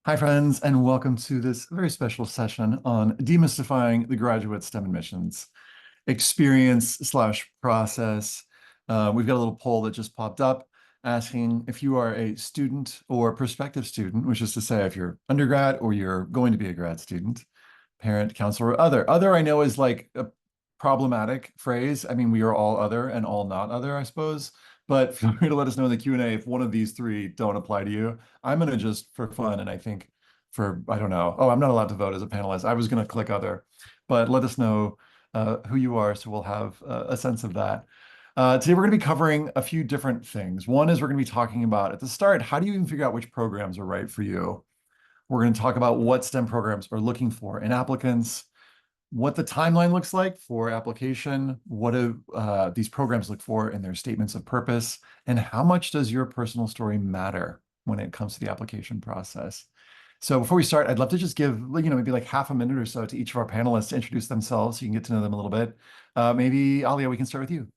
Hi, friends, and welcome to this very special session on demystifying the graduate STEM admissions experience slash process. We've got a little poll that just popped up asking if you are a student or prospective student, which is to say if you're undergrad or you're going to be a grad student, parent, counselor, or other. Other, I know, is like a problematic phrase. I mean, we are all other and all not other, I suppose. But feel free to let us know in the Q&A if one of these three don't apply to you. I'm going to just for fun, and I think I don't know. Oh, I'm not allowed to vote as a panelist. I was going to click other, but let us know who you are so we'll have a sense of that. Today, we're going to be covering a few different things. One is we're going to be talking about at the start, how do you even figure out which programs are right for you? We're going to talk about what STEM programs are looking for in applicants, what the timeline looks like for application, what do these programs look for in their statements of purpose, and how much does your personal story matter when it comes to the application process? So before we start, I'd love to just give, maybe like half a minute or so to each of our panelists to introduce themselves so you can get to know them a little bit. Maybe, Alia, we can start with you.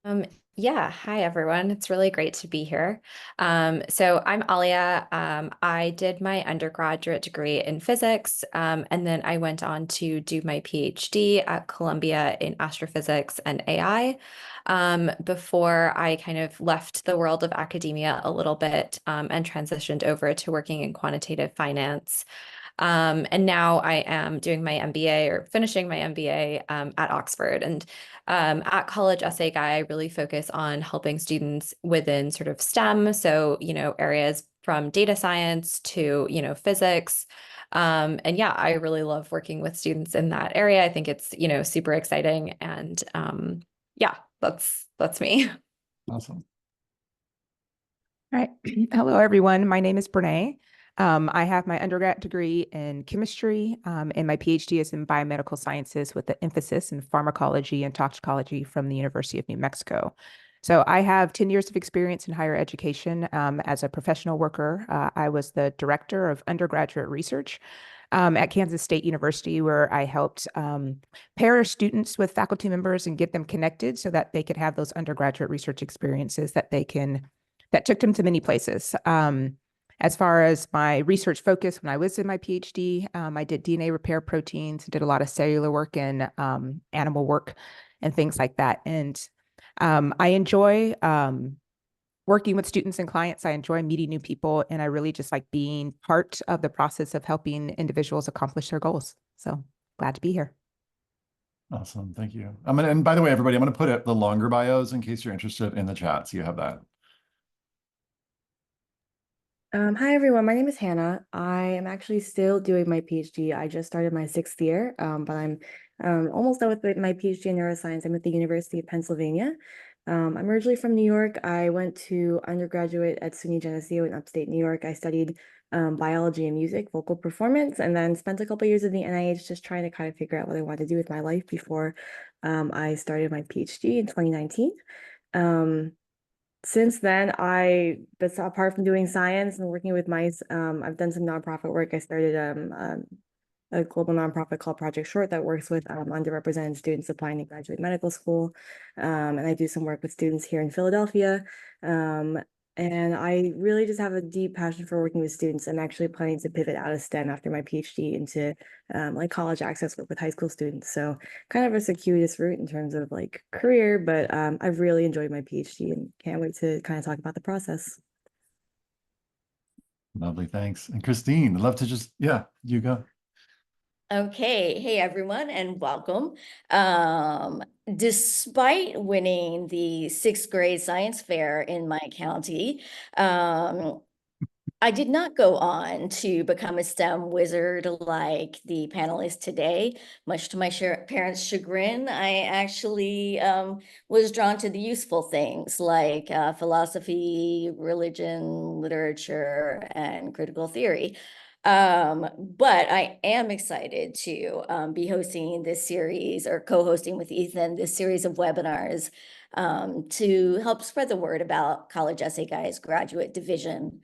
Um, yeah, hi everyone. It's really great to be here. So I'm Alia. I did my undergraduate degree in physics, and then I went on to do my PhD at Columbia in astrophysics and AI, before I kind of left the world of academia a little bit, and transitioned over to working in quantitative finance. And now I am doing my MBA or finishing my MBA at Oxford. And at College Essay Guy, I really focus on helping students within sort of STEM. So, areas from data science to, physics. And yeah, I really love working with students in that area. I think it's, super exciting. And yeah, that's me. Awesome. All right. Hello, everyone. My name is Brene. I have my undergrad degree in chemistry, and my PhD is in biomedical sciences with an emphasis in pharmacology and toxicology from the University of New Mexico. So I have 10 years of experience in higher education as a professional worker. I was the director of undergraduate research at Kansas State University, where I helped pair students with faculty members and get them connected so that they could have those undergraduate research experiences that took them to many places. As far as my research focus, when I was in my PhD, I did DNA repair proteins, did a lot of cellular work and animal work and things like that. And I enjoy working with students and clients. I enjoy meeting new people, and I really just like being part of the process of helping individuals accomplish their goals. So glad to be here. Awesome. Thank you. And by the way, everybody, I'm going to put it the longer bios in case you're interested in the chat. So you have that. Hi everyone, my name is Hannah. I am actually still doing my PhD. I just started my sixth year, but I'm almost done with my PhD in neuroscience. I'm at the University of Pennsylvania. I'm originally from New York. I went to undergraduate at SUNY Geneseo in upstate New York. I studied biology and music, vocal performance, and then spent a couple years at the NIH just trying to kind of figure out what I wanted to do with my life before I started my PhD in 2019. Um, since then, but apart from doing science and working with mice, I've done some nonprofit work. I started a global nonprofit called Project Short that works with underrepresented students applying to graduate medical school. And I do some work with students here in Philadelphia. Um, and I really just have a deep passion for working with students. I'm actually planning to pivot out of STEM after my PhD into like college access work with high school students. So kind of a circuitous route in terms of like career, but I've really enjoyed my PhD and can't wait to kind of talk about the process. Lovely. Thanks. And Christine, I'd love to just, yeah, you go. Okay, hey everyone, and welcome. Despite winning the sixth grade science fair in my county, I did not go on to become a STEM wizard like the panelists today. Much to my parents' chagrin, I actually was drawn to the useful things like philosophy, religion, literature, and critical theory. But I am excited to be hosting this series or co-hosting with Ethan this series of webinars to help spread the word about College Essay Guy's graduate division.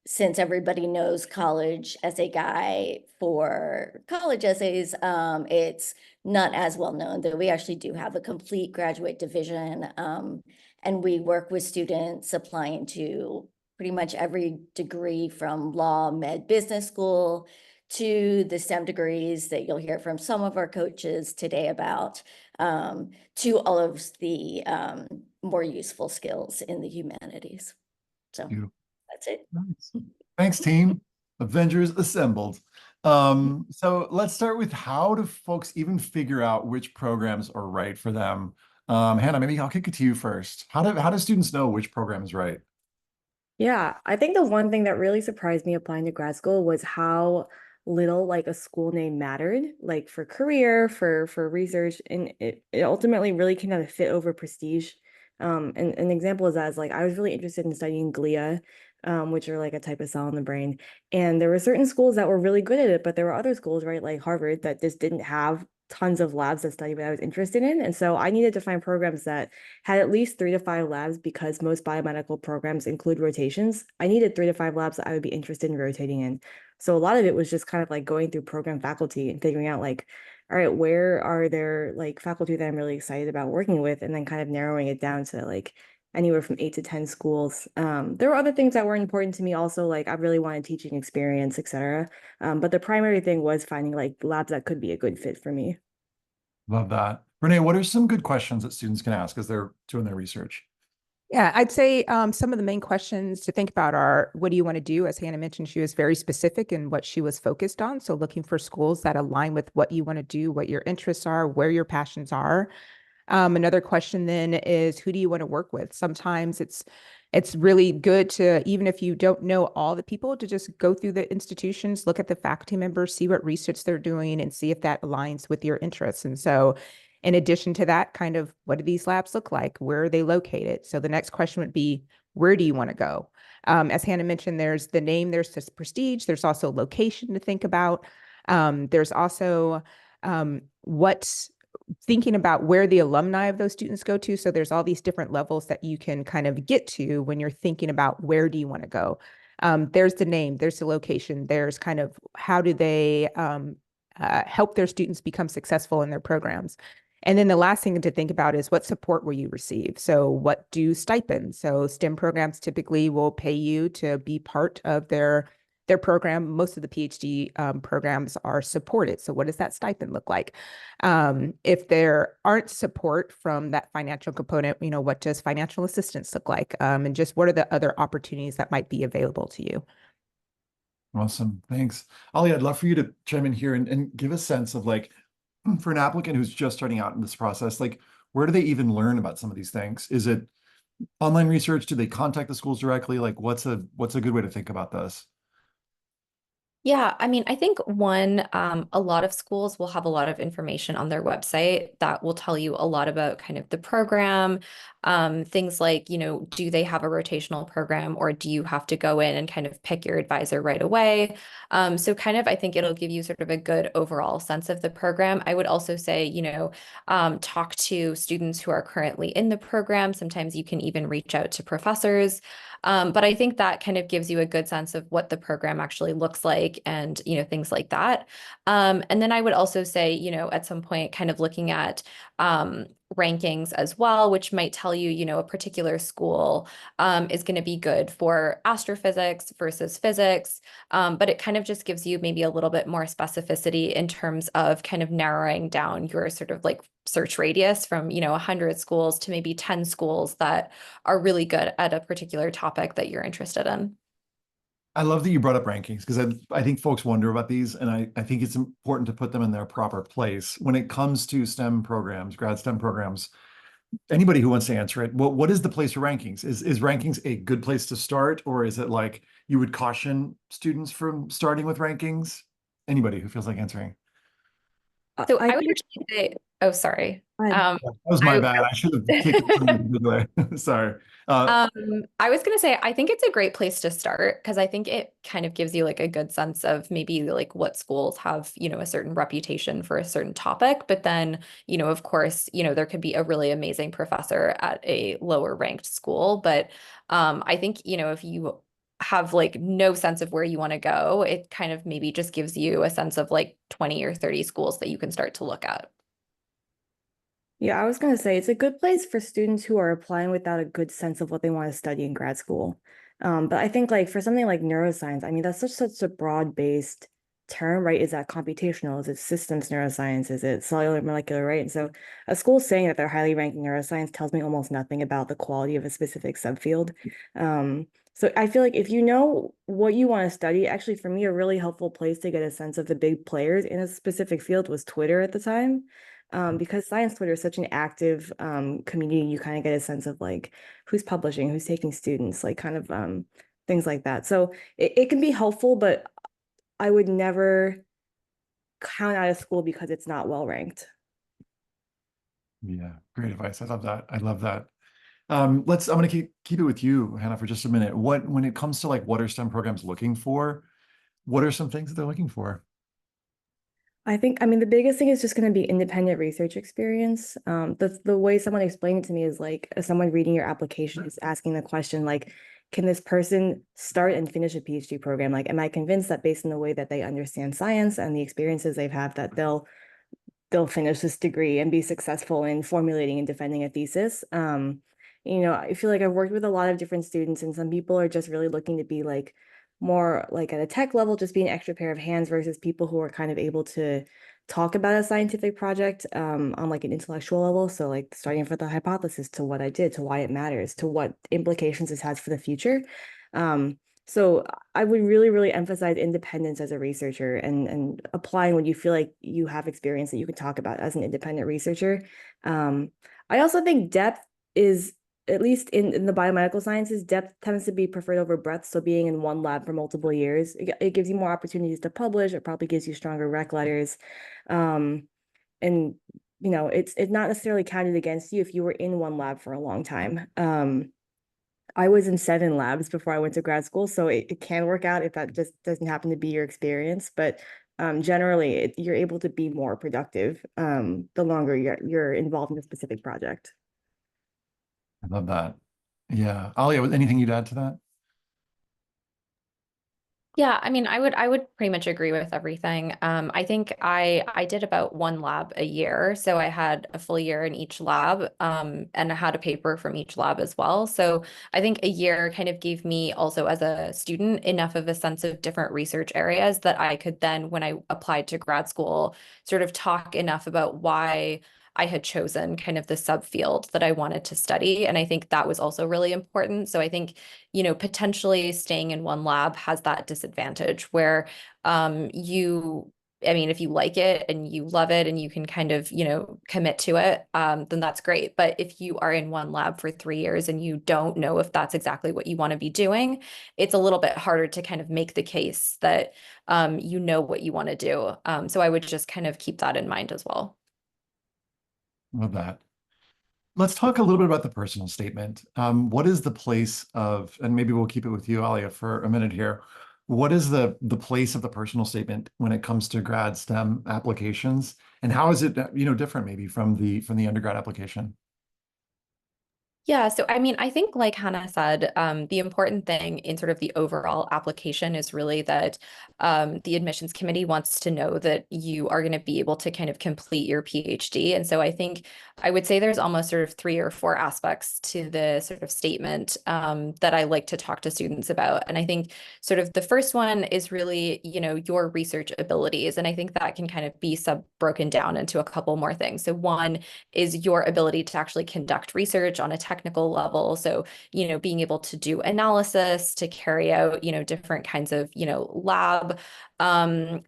Since everybody knows College Essay Guy for college essays, it's not as well known that we actually do have a complete graduate division, and we work with students applying to pretty much every degree from law, med, business school to the STEM degrees that you'll hear from some of our coaches today about, to all of the more useful skills in the humanities. So Beautiful. that's it. Nice. Thanks, team. Avengers assembled. So let's start with, how do folks even figure out which programs are right for them? Hannah, maybe I'll kick it to you first. How do students know which program is right? Yeah, I think the one thing that really surprised me applying to grad school was how little like a school name mattered, like for career, for research, and it ultimately really can kind of fit over prestige. And an example is as like I was really interested in studying glia, which are like a type of cell in the brain. And there were certain schools that were really good at it, but there were other schools, right, like Harvard, that just didn't have tons of labs that study what I was interested in. And so I needed to find programs that had at least 3 to 5 labs, because most biomedical programs include rotations. I needed 3 to 5 labs that I would be interested in rotating in. So a lot of it was just kind of like going through program faculty and figuring out like, all right, where are there like faculty that I'm really excited about working with, and then kind of narrowing it down to like anywhere from 8 to 10 schools. There were other things that were important to me also, like I really wanted teaching experience, etc. But the primary thing was finding like labs that could be a good fit for me. Love that. Renee, what are some good questions that students can ask as they're doing their research? Yeah, I'd say some of the main questions to think about are, what do you want to do? As Hannah mentioned, she was very specific in what she was focused on. So looking for schools that align with what you want to do, what your interests are, where your passions are. Another question then is, who do you want to work with? Sometimes it's really good to, even if you don't know all the people, to just go through the institutions, look at the faculty members, see what research they're doing, and see if that aligns with your interests. And so in addition to that, kind of, what do these labs look like? Where are they located? So the next question would be, where do you want to go? As Hannah mentioned, there's the name, there's this prestige, there's also location to think about. There's also what thinking about where the alumni of those students go to. So there's all these different levels that you can kind of get to when you're thinking about where do you want to go. There's the name, there's the location, there's kind of how do they help their students become successful in their programs. And then the last thing to think about is, what support will you receive? So what do stipends? So STEM programs typically will pay you to be part of their program. Most of the PhD programs are supported. So what does that stipend look like? If there aren't support from that financial component, what does financial assistance look like? And just what are the other opportunities that might be available to you? Awesome. Thanks. Ollie, I'd love for you to chime in here and give a sense of, like, for an applicant who's just starting out in this process, like, where do they even learn about some of these things? Is it online research? Do they contact the schools directly? Like, what's a good way to think about this? Yeah, I mean, I think a lot of schools will have a lot of information on their website that will tell you a lot about kind of the program, things like, do they have a rotational program, or do you have to go in and kind of pick your advisor right away? So kind of, I think it'll give you sort of a good overall sense of the program. I would also say, talk to students who are currently in the program. Sometimes you can even reach out to professors. But I think that kind of gives you a good sense of what the program actually looks like, and, things like that. And then I would also say, at some point kind of looking at rankings as well, which might tell you, a particular school is going to be good for astrophysics versus physics. But it kind of just gives you maybe a little bit more specificity in terms of kind of narrowing down your sort of like search radius from, 100 schools to maybe 10 schools that are really good at a particular topic that you're interested in. I love that you brought up rankings, because I think folks wonder about these, and I think it's important to put them in their proper place. When it comes to STEM programs, grad STEM programs, anybody who wants to answer it, what is the place for rankings? Is rankings a good place to start, or is it like you would caution students from starting with rankings? Anybody who feels like answering. So I I would think actually say, oh, sorry. I Um, That was my bad. I should have taken it from the other way. Sorry. I was gonna say, I think it's a great place to start, because I think it kind of gives you like a good sense of maybe like what schools have, a certain reputation for a certain topic. But then, of course, there could be a really amazing professor at a lower ranked school. But I think, if you have like no sense of where you want to go, it kind of maybe just gives you a sense of like 20 or 30 schools that you can start to look at. Yeah, I was going to say it's a good place for students who are applying without a good sense of what they want to study in grad school. But I think like for something like neuroscience, I mean, that's such a broad-based term, right? Is that computational? Is it systems neuroscience? Is it cellular molecular, right? And so a school saying that they're highly ranking neuroscience tells me almost nothing about the quality of a specific subfield. So I feel like if you know what you want to study, actually for me, a really helpful place to get a sense of the big players in a specific field was Twitter at the time. Because science Twitter is such an active community, you kind of get a sense of like who's publishing, who's taking students, like kind of things like that. So it can be helpful, but I would never count out a school because it's not well ranked. Yeah, great advice. I love that. I love that. I'm gonna keep it with you, Hannah, for just a minute. When it comes to like what are STEM programs looking for, what are some things that they're looking for? I mean, the biggest thing is just going to be independent research experience. The way someone explained it to me is like someone reading your application is asking the question like, can this person start and finish a PhD program? Like, am I convinced that based on the way that they understand science and the experiences they've had, that they'll finish this degree and be successful in formulating and defending a thesis? I feel like I've worked with a lot of different students, and some people are just really looking to be like more like at a tech level, just be an extra pair of hands versus people who are kind of able to talk about a scientific project on like an intellectual level. So like starting from the hypothesis to what I did, to why it matters, to what implications this has for the future. So I would really, really emphasize independence as a researcher and applying when you feel like you have experience that you can talk about as an independent researcher. I also think depth is, at least in the biomedical sciences, depth tends to be preferred over breadth. So being in one lab for multiple years, it gives you more opportunities to publish. It probably gives you stronger rec letters. And it's not necessarily counted against you if you were in one lab for a long time. I was in 7 labs before I went to grad school, so it can work out if that just doesn't happen to be your experience. But generally, you're able to be more productive the longer you're involved in a specific project. I love that. Yeah. Alia, anything you'd add to that? Yeah, I mean, I would pretty much agree with everything. I think I did about 1 lab a year, so I had a full year in each lab, and I had a paper from each lab as well. So I think a year kind of gave me also as a student enough of a sense of different research areas that I could then, when I applied to grad school, sort of talk enough about why I had chosen kind of the subfield that I wanted to study. And I think that was also really important. So I think, potentially staying in one lab has that disadvantage where I mean, if you like it and you love it and you can kind of, commit to it, then that's great. But if you are in one lab for 3 years and you don't know if that's exactly what you want to be doing, it's a little bit harder to kind of make the case that you know what you want to do. So I would just kind of keep that in mind as well. Love that. Let's talk a little bit about the personal statement. What is the place of, and maybe we'll keep it with you, Alia, for a minute here. What is the place of the personal statement when it comes to grad STEM applications, and how is it, different maybe from the undergrad application? Yeah, so I mean, I think like Hannah said, the important thing in sort of the overall application is really that the admissions committee wants to know that you are going to be able to kind of complete your PhD. And so I think I would say there's almost sort of 3 or 4 aspects to the sort of statement that I like to talk to students about. And I think sort of the first one is really, your research abilities. And I think that can kind of be broken down into a couple more things. So one is your ability to actually conduct research on a technical level. So, being able to do analysis, to carry out, different kinds of, lab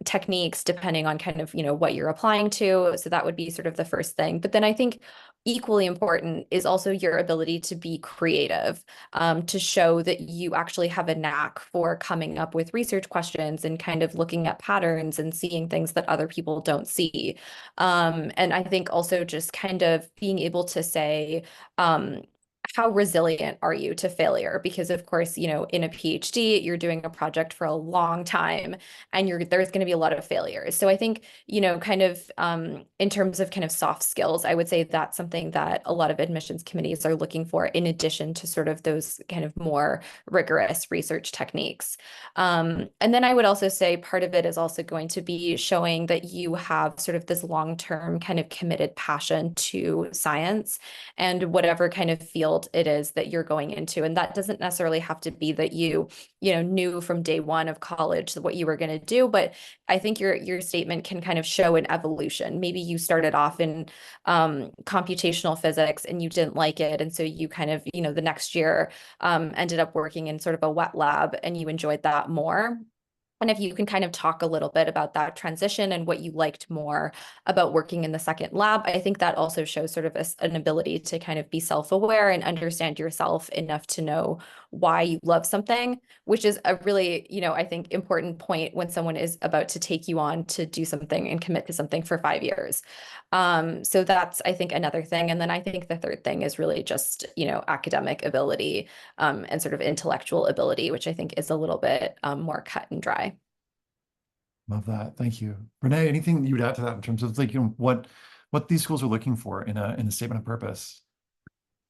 techniques, depending on kind of, what you're applying to. So that would be sort of the first thing. But then I think equally important is also your ability to be creative, to show that you actually have a knack for coming up with research questions and kind of looking at patterns and seeing things that other people don't see. And I think also just kind of being able to say, how resilient are you to failure? Because of course, in a PhD, you're doing a project for a long time and there's going to be a lot of failures. So I think, kind of in terms of kind of soft skills, I would say that's something that a lot of admissions committees are looking for in addition to sort of those kind of more rigorous research techniques. And then I would also say part of it is also going to be showing that you have sort of this long-term kind of committed passion to science and whatever kind of field field it is that you're going into. And that doesn't necessarily have to be that you knew from day one of college what you were going to do, but I think your statement can kind of show an evolution. Maybe you started off in computational physics and you didn't like it, and so you kind of, the next year ended up working in sort of a wet lab and you enjoyed that more. And if you can kind of talk a little bit about that transition and what you liked more about working in the second lab, I think that also shows sort of an ability to kind of be self-aware and understand yourself enough to know why you love something, which is a really, I think important point when someone is about to take you on to do something and commit to something for 5 years. So that's, I think, another thing. And then I think the third thing is really just, academic ability and sort of intellectual ability, which I think is a little bit more cut and dry. Love that. Thank you. Renee, anything you would add to that in terms of like, what these schools are looking for in a statement of purpose?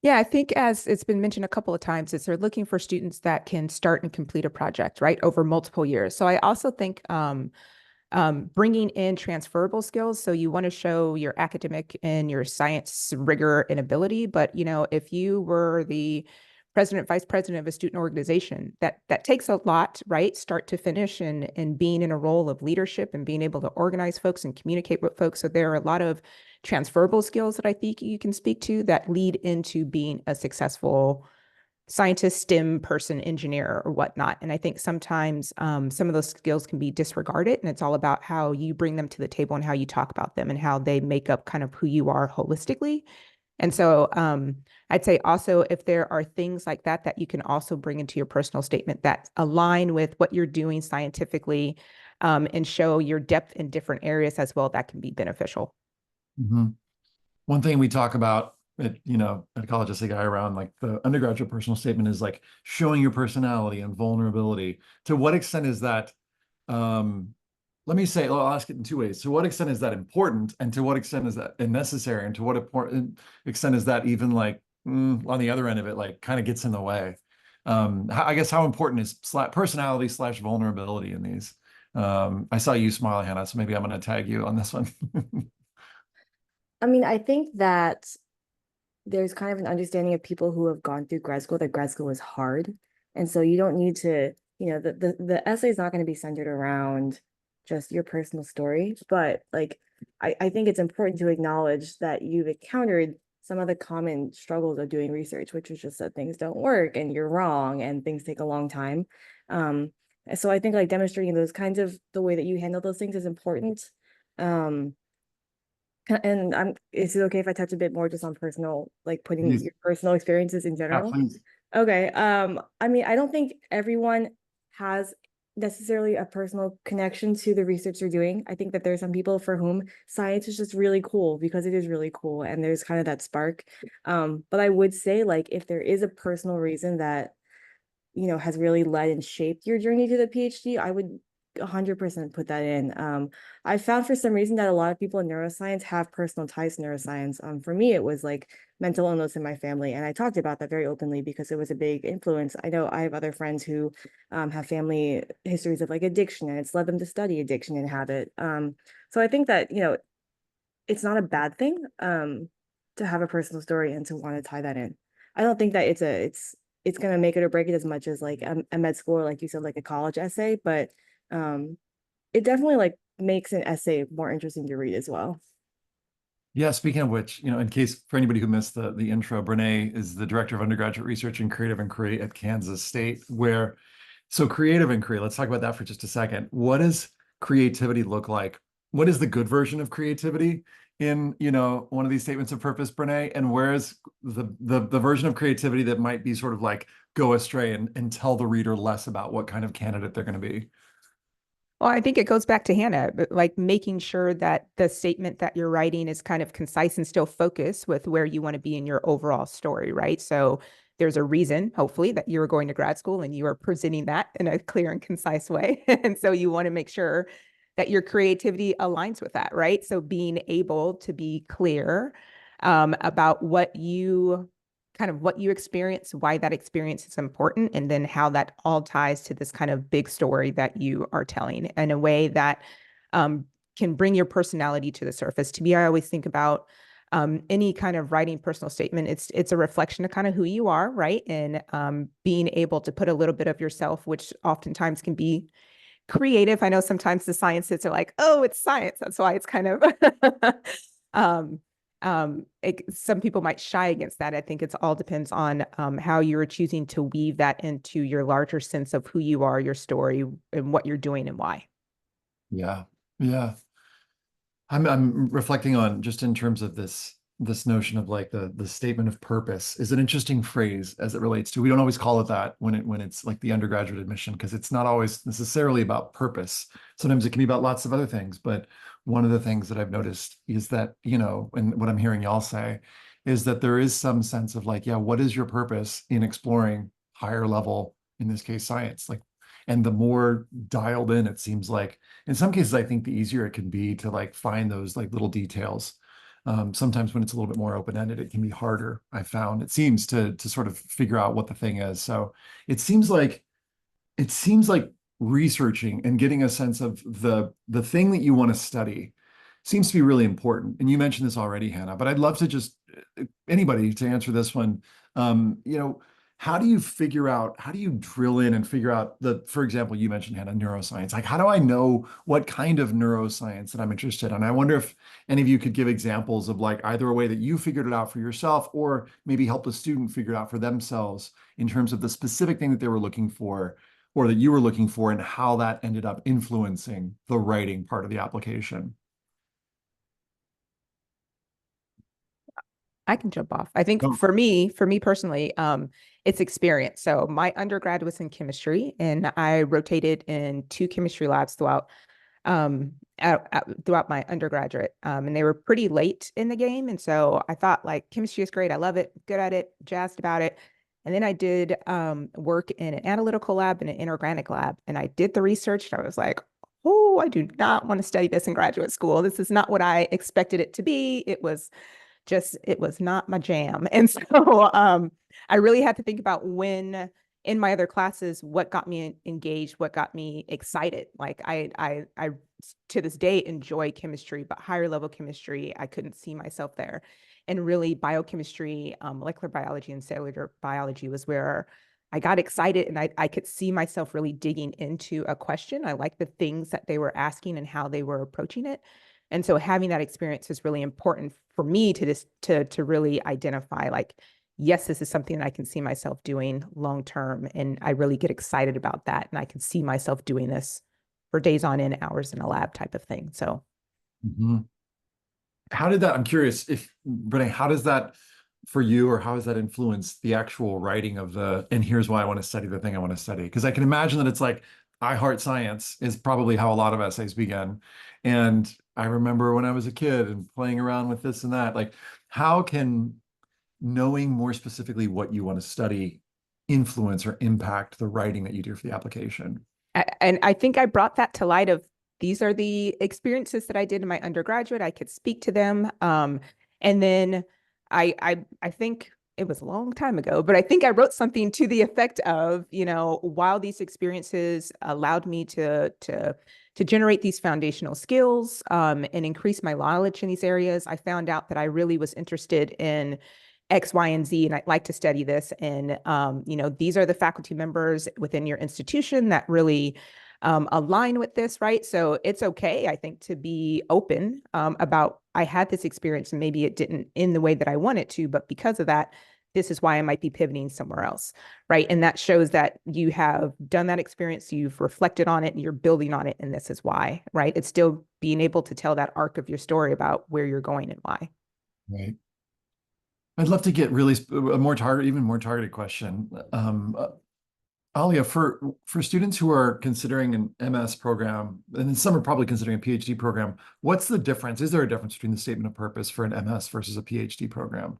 Yeah, I think as it's been mentioned a couple of times, they're looking for students that can start and complete a project, right, over multiple years. So I also think bringing in transferable skills. So you want to show your academic and your science rigor and ability. But, if you were the president, vice president of a student organization, that takes a lot, right? Start to finish, and being in a role of leadership and being able to organize folks and communicate with folks. So there are a lot of transferable skills that I think you can speak to that lead into being a successful scientist, STEM person, engineer, or whatnot. And I think sometimes some of those skills can be disregarded, and it's all about how you bring them to the table and how you talk about them and how they make up kind of who you are holistically. And so I'd say also, if there are things like that you can also bring into your personal statement that align with what you're doing scientifically, and show your depth in different areas as well, that can be beneficial. Mm-hmm. One thing we talk about at college essay guy around like the undergraduate personal statement is like showing your personality and vulnerability. To what extent is that, let me say, I'll ask it in two ways. To what extent is that important, and to what extent is that necessary, and to what extent is that even like on the other end of it, like kind of gets in the way? I guess how important is personality / vulnerability in these? I saw you smile, Hannah, so maybe I'm going to tag you on this one. I mean, I think that there's kind of an understanding of people who have gone through grad school that grad school is hard. And so you don't need to, the essay is not going to be centered around just your personal story. But like, I think it's important to acknowledge that you've encountered some of the common struggles of doing research, which is just that things don't work and you're wrong and things take a long time. So I think like demonstrating those kinds of the way that you handle those things is important. And is it okay if I touch a bit more just on personal, like putting Please. your personal experiences in Yeah, general? please. Okay. I mean, I don't think everyone has necessarily a personal connection to the research they're doing. I think that there are some people for whom science is just really cool because it is really cool and there's kind of that spark. But I would say, like, if there is a personal reason that has really led and shaped your journey to the PhD, I would 100% put that in. I found for some reason that a lot of people in neuroscience have personal ties to neuroscience. For me, it was like mental illness in my family, and I talked about that very openly because it was a big influence. I know I have other friends who have family histories of like addiction, and it's led them to study addiction and habit. So I think that it's not a bad thing to have a personal story and to want to tie that in. I don't think that it's going to make it or break it as much as like a med school or, like you said, like a college essay, but it definitely like makes an essay more interesting to read as well. Yeah, speaking of which, in case for anybody who missed the intro, Brene is the director of undergraduate research and creative inquiry at Kansas State, so creative inquiry, let's talk about that for just a second. What does creativity look like? What is the good version of creativity in, one of these statements of purpose, Brene? And where's the version of creativity that might be sort of like go astray and tell the reader less about what kind of candidate they're going to be? Well, I think it goes back to Hannah, but like making sure that the statement that you're writing is kind of concise and still focused with where you want to be in your overall story, right? So there's a reason, hopefully, that you're going to grad school and you are presenting that in a clear and concise way. And so you want to make sure that your creativity aligns with that, right? So being able to be clear about what you experience, why that experience is important, and then how that all ties to this kind of big story that you are telling in a way that can bring your personality to the surface. To me, I always think about any kind of writing personal statement, it's a reflection of kind of who you are, right? And being able to put a little bit of yourself, which oftentimes can be creative. I know sometimes the scientists are like, oh, it's science. That's why it's kind of some people might shy against that. I think it's all depends on how you're choosing to weave that into your larger sense of who you are, your story, and what you're doing and why. Yeah. Yeah. I'm reflecting on just in terms of this notion of like the statement of purpose is an interesting phrase as it relates to, we don't always call it that when it's like the undergraduate admission, because it's not always necessarily about purpose. Sometimes it can be about lots of other things. But one of the things that I've noticed is that, you know, and what I'm hearing y'all say is that there is some sense of like, yeah, what is your purpose in exploring higher level, in this case, science? Like, and the more dialed in it seems like, in some cases, I think the easier it can be to like find those like little details. Sometimes when it's a little bit more open-ended, it can be harder, I found. It seems to sort of figure out what the thing is. So it seems like researching and getting a sense of the thing that you want to study seems to be really important. And you mentioned this already, Hannah, but I'd love to just anybody to answer this one. You know, how do you figure out, how do you drill in and figure out for example, you mentioned, Hannah, neuroscience. Like, how do I know what kind of neuroscience that I'm interested in? I wonder if any of you could give examples of like either a way that you figured it out for yourself or maybe help a student figure it out for themselves in terms of the specific thing that they were looking for or that you were looking for and how that ended up influencing the writing part of the application. I can jump off. I think Oh, for me personally, it's experience. So my undergrad was in chemistry, and I rotated in 2 chemistry labs throughout my undergraduate, and they were pretty late in the game. And so I thought like chemistry is great. I love it, good at it, jazzed about it. And then I did work in an analytical lab and an inorganic lab, and I did the research. And I was like, oh, I do not want to study this in graduate school. This is not what I expected it to be. It was not my jam. And so I really had to think about when in my other classes, what got me engaged, what got me excited. Like I to this day enjoy chemistry, but higher level chemistry, I couldn't see myself there. And really biochemistry, molecular biology and cellular biology was where I got excited, and I could see myself really digging into a question. I liked the things that they were asking and how they were approaching it. And so having that experience is really important for me to really identify like, yes, this is something that I can see myself doing long term. And I really get excited about that. And I can see myself doing this for days on end, hours in a lab type of thing. So mhm. How did that, I'm curious if, Renee, how does that for you, or how has that influenced the actual writing of and here's why I want to study the thing I want to study? Because I can imagine that it's like, I heart science is probably how a lot of essays begin. And I remember when I was a kid and playing around with this and that, like, how can knowing more specifically what you want to study influence or impact the writing that you do for the application? and I think I brought that to light of these are the experiences that I did in my undergraduate. I could speak to them. And then I think it was a long time ago, but I think I wrote something to the effect of, you know, while these experiences allowed me to generate these foundational skills and increase my knowledge in these areas, I found out that I really was interested in X, Y, and Z, and I'd like to study this. And, you know, these are the faculty members within your institution that really align with this, right? So it's okay, I think, to be open about, I had this experience and maybe it didn't in the way that I wanted to, but because of that, this is why I might be pivoting somewhere else, right? And that shows that you have done that experience, you've reflected on it, and you're building on it, and this is why, right? It's still being able to tell that arc of your story about where you're going and why. Right. I'd love to get really even more targeted question. Alia, for students who are considering an MS program, and then some are probably considering a PhD program, what's the difference? Is there a difference between the statement of purpose for an MS versus a PhD program?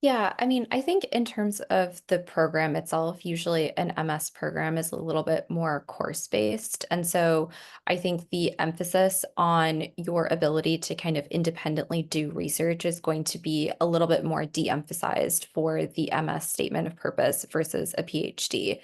Yeah, I mean, I think in terms of the program itself, usually an MS program is a little bit more course-based. And so I think the emphasis on your ability to kind of independently do research is going to be a little bit more de-emphasized for the MS statement of purpose versus a PhD.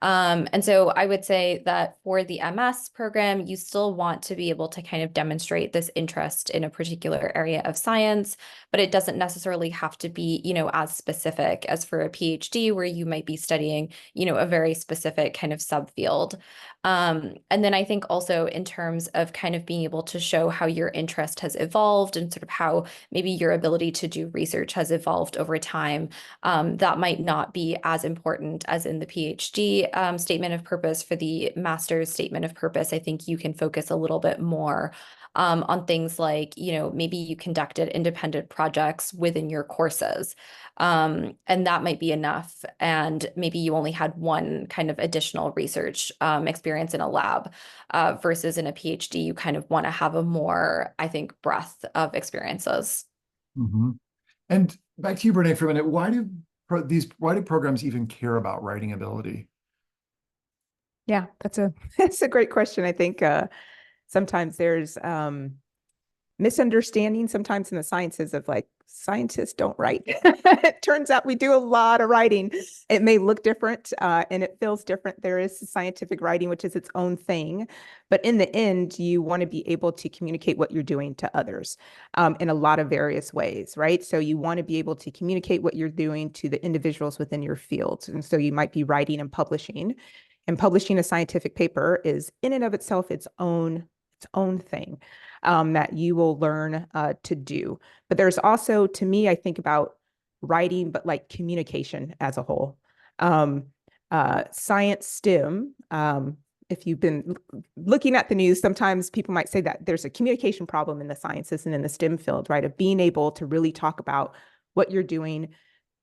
And so I would say that for the MS program, you still want to be able to kind of demonstrate this interest in a particular area of science, but it doesn't necessarily have to be, as specific as for a PhD where you might be studying, a very specific kind of subfield. And then I think also in terms of kind of being able to show how your interest has evolved and sort of how maybe your ability to do research has evolved over time, that might not be as important as in the PhD statement of purpose. For the master's statement of purpose, I think you can focus a little bit more on things like, maybe you conducted independent projects within your courses. And that might be enough. And maybe you only had one kind of additional research experience in a lab versus in a PhD, you kind of want to have a more, I think, breadth of experiences. Mm-hmm. And back to you, Brene, for a minute. Why do programs even care about writing ability? Yeah, that's a great question. I think sometimes there's misunderstanding sometimes in the sciences of like scientists don't write. It turns out we do a lot of writing. It may look different and it feels different. There is scientific writing, which is its own thing. But in the end, you want to be able to communicate what you're doing to others in a lot of various ways, right? So you want to be able to communicate what you're doing to the individuals within your field. And so you might be writing and publishing. And publishing a scientific paper is in and of itself its own thing that you will learn to do. But there's also, to me, I think about writing, but like communication as a whole. Science STEM, if you've been looking at the news, sometimes people might say that there's a communication problem in the sciences and in the STEM field, right? Of being able to really talk about what you're doing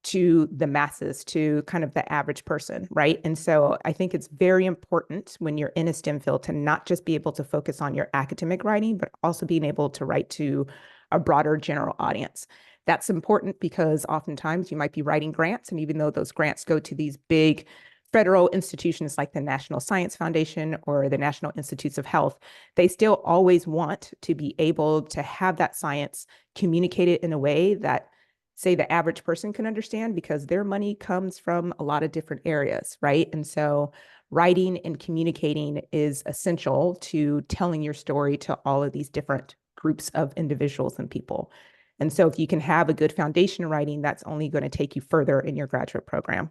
to the masses, to kind of the average person, right? And so I think it's very important when you're in a STEM field to not just be able to focus on your academic writing, but also being able to write to a broader general audience. That's important because oftentimes you might be writing grants, and even though those grants go to these big federal institutions like the National Science Foundation or the National Institutes of Health, they still always want to be able to have that science communicated in a way that, say, the average person can understand, because their money comes from a lot of different areas, right? And so writing and communicating is essential to telling your story to all of these different groups of individuals and people. And so if you can have a good foundation in writing, that's only going to take you further in your graduate program.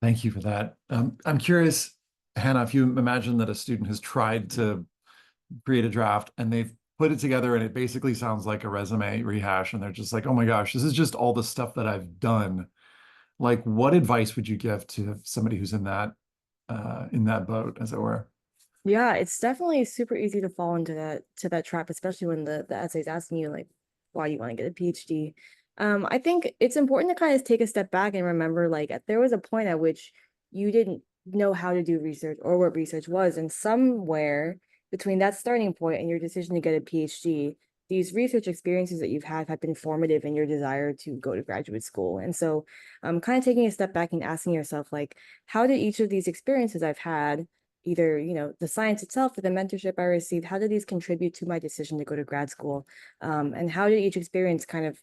Thank you for that. I'm curious, Hannah, if you imagine that a student has tried to create a draft and they've put it together and it basically sounds like a resume rehash, and they're just like, oh my gosh, this is just all the stuff that I've done. Like, what advice would you give to somebody who's in that boat, as it were? Yeah, it's definitely super easy to fall into that trap, especially when the essay's asking you like why you want to get a PhD. I think it's important to kind of take a step back and remember like there was a point at which you didn't know how to do research or what research was, and somewhere between that starting point and your decision to get a PhD, these research experiences that you've had have been formative in your desire to go to graduate school. And so kind of taking a step back and asking yourself like, how did each of these experiences I've had, either the science itself or the mentorship I received, how did these contribute to my decision to go to grad school, and how did each experience kind of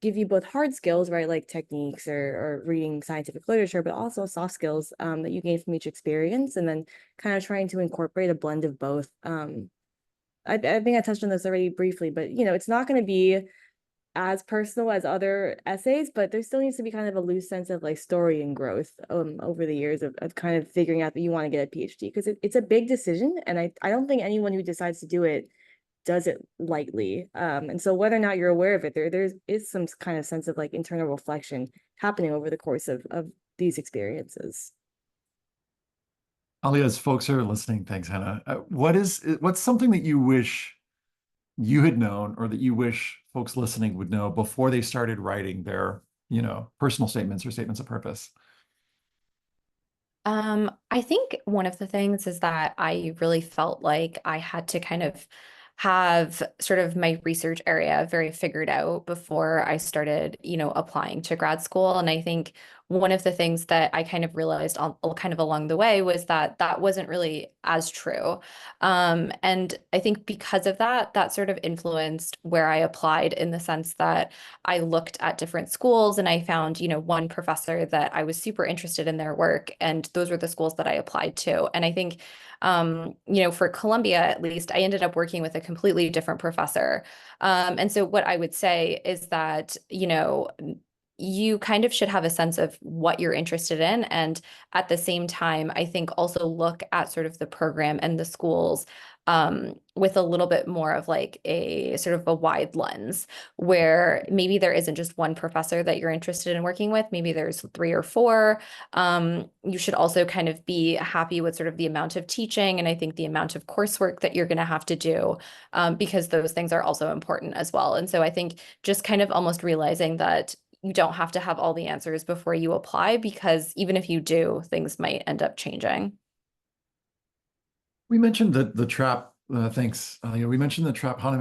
give you both hard skills, right, like techniques or reading scientific literature, but also soft skills that you gain from each experience, and then kind of trying to incorporate a blend of both. I think I touched on this already briefly, but it's not going to be as personal as other essays, but there still needs to be kind of a loose sense of like story and growth over the years of kind of figuring out that you want to get a PhD, because it's a big decision, and I don't think anyone who decides to do it does it lightly. And so whether or not you're aware of it, there is some kind of sense of like internal reflection happening over the course of these experiences. Ali, as folks are listening, thanks, Hannah. What's something that you wish you had known, or that you wish folks listening would know before they started writing their, personal statements or statements of purpose? I think one of the things is that I really felt like I had to kind of have sort of my research area very figured out before I started, applying to grad school. And I think one of the things that I kind of realized kind of along the way was that that wasn't really as true. And I think because of that, that sort of influenced where I applied, in the sense that I looked at different schools and I found, one professor that I was super interested in their work, and those were the schools that I applied to. And I think, for Columbia, at least, I ended up working with a completely different professor. And so what I would say is that, you kind of should have a sense of what you're interested in. And at the same time, I think also look at sort of the program and the schools with a little bit more of like a sort of a wide lens, where maybe there isn't just one professor that you're interested in working with. Maybe there's 3 or 4. You should also kind of be happy with sort of the amount of teaching, and I think the amount of coursework that you're going to have to do, because those things are also important as well. And so I think just kind of almost realizing that you don't have to have all the answers before you apply, because even if you do, things might end up changing. We mentioned the trap. Thanks. We mentioned the trap. Hannah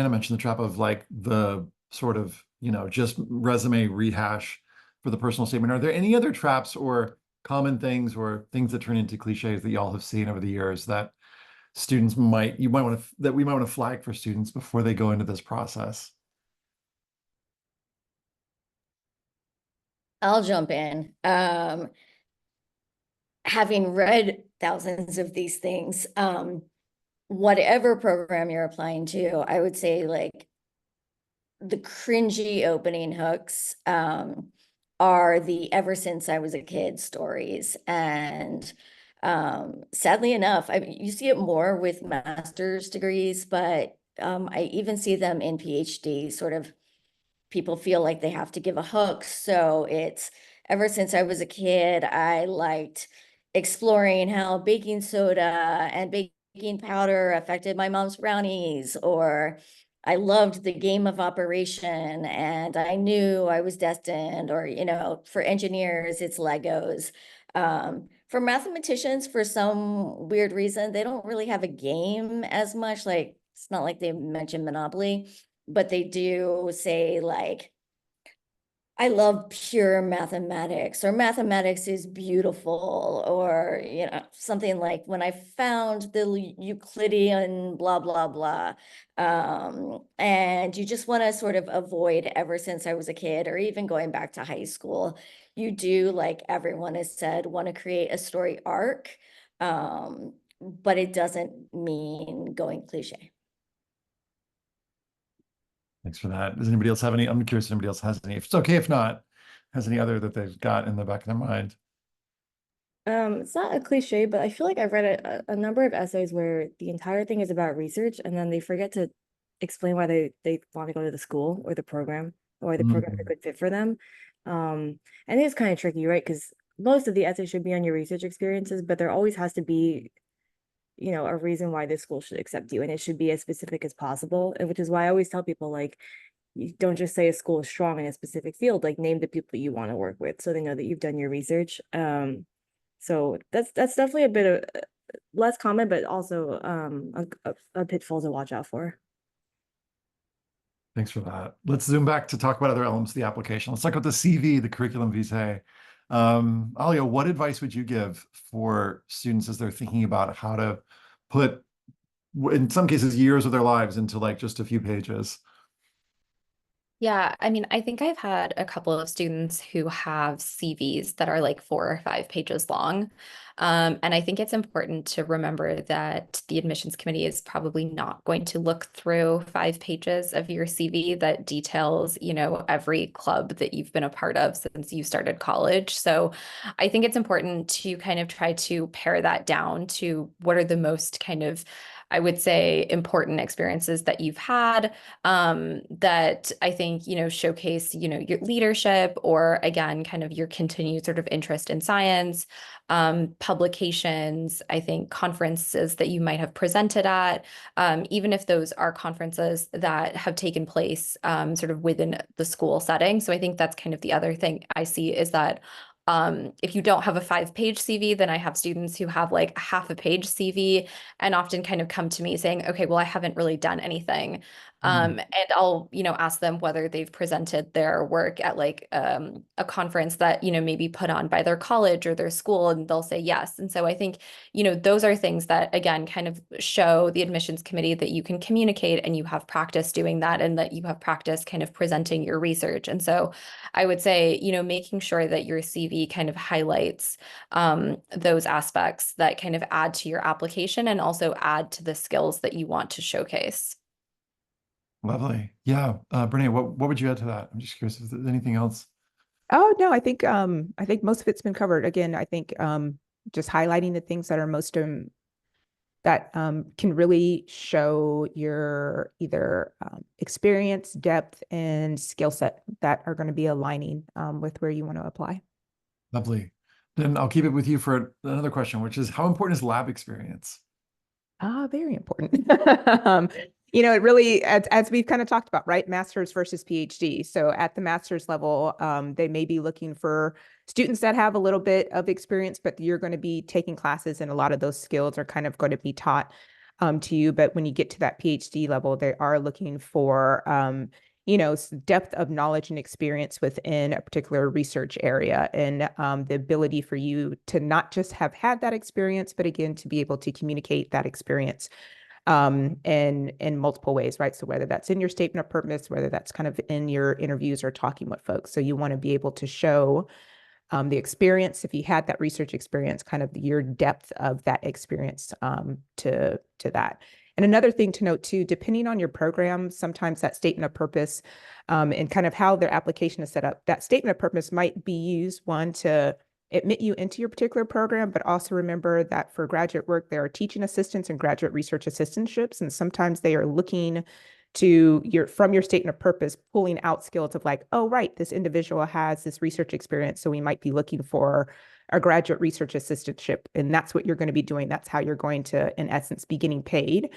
mentioned the trap of like the sort of just resume rehash for the personal statement. Are there any other traps or common things or things that turn into cliches that y'all have seen over the years that we might want to flag for students before they go into this process? I'll jump in. Having read thousands of these things, whatever program you're applying to, I would say like the cringy opening hooks are the ever since I was a kid stories. And sadly enough, you see it more with master's degrees, but I even see them in PhD. Sort of people feel like they have to give a hook. So it's ever since I was a kid, I liked exploring how baking soda and baking powder affected my mom's brownies, or I loved the game of operation and I knew I was destined, or, for engineers, it's Legos. For mathematicians, for some weird reason, they don't really have a game as much. Like, it's not like they mention Monopoly, but they do say like, I love pure mathematics, or mathematics is beautiful, or, something like when I found the Euclidean blah, blah, blah. And you just want to sort of avoid ever since I was a kid, or even going back to high school. You do, like everyone has said, want to create a story arc, but it doesn't mean going cliche. Thanks for that. Does anybody else have any? I'm curious if anybody else has any. If it's okay, if not, has any other that they've got in the back of their mind? It's not a cliche, but I feel like I've read a number of essays where the entire thing is about research, and then they forget to explain why they want to go to the school or the program, or why the program is a good fit for them. And it's kind of tricky, right? Because most of the essays should be on your research experiences, but there always has to be, a reason why this school should accept you, and it should be as specific as possible. And which is why I always tell people, like, you don't just say a school is strong in a specific field, like name the people you want to work with so they know that you've done your research. So that's definitely a bit of less common, but also a pitfall to watch out for. Thanks for that. Let's zoom back to talk about other elements of the application. Let's talk about the CV, the curriculum vitae. Alia, what advice would you give for students as they're thinking about how to put, in some cases, years of their lives into like just a few pages? Yeah, I mean, I think I've had a couple of students who have CVs that are like 4 or 5 pages long. And I think it's important to remember that the admissions committee is probably not going to look through 5 pages of your CV that details, every club that you've been a part of since you started college. So I think it's important to kind of try to pare that down to what are the most kind of, I would say, important experiences that you've had, that I think, showcase, your leadership, or again, kind of your continued sort of interest in science, publications, I think conferences that you might have presented at, even if those are conferences that have taken place sort of within the school setting. So I think that's kind of the other thing I see, is that if you don't have a 5-page CV, then I have students who have like half a page CV and often kind of come to me saying, okay, well, I haven't really done anything. And I'll, ask them whether they've presented their work at like a conference that, maybe put on by their college or their school, and they'll say yes. And so I think, those are things that, again, kind of show the admissions committee that you can communicate and you have practice doing that, and that you have practice kind of presenting your research. And so I would say, making sure that your CV kind of highlights those aspects that kind of add to your application and also add to the skills that you want to showcase. Lovely. Yeah. Brene, what would you add to that? I'm just curious if there's anything else. Oh, no, I think most of it's been covered. Again, I think just highlighting the things that are most that can really show your either experience, depth, and skill set that are going to be aligning with where you want to apply. Lovely. Then I'll keep it with you for another question, which is how important is lab experience? Very important. It really, as we've kind of talked about, right? Master's versus PhD. So at the master's level, they may be looking for students that have a little bit of experience, but you're going to be taking classes and a lot of those skills are kind of going to be taught to you. But when you get to that PhD level, they are looking for, depth of knowledge and experience within a particular research area, and the ability for you to not just have had that experience, but again, to be able to communicate that experience in multiple ways, right? So whether that's in your statement of purpose, whether that's kind of in your interviews or talking with folks. So you want to be able to show the experience, if you had that research experience, kind of your depth of that experience to that. And another thing to note too, depending on your program, sometimes that statement of purpose and kind of how their application is set up, that statement of purpose might be used, one, to admit you into your particular program, but also remember that for graduate work, there are teaching assistants and graduate research assistantships. And sometimes they are looking to from your statement of purpose, pulling out skills of like, oh, right, this individual has this research experience. So we might be looking for a graduate research assistantship. And that's what you're going to be doing. That's how you're going to, in essence, be getting paid.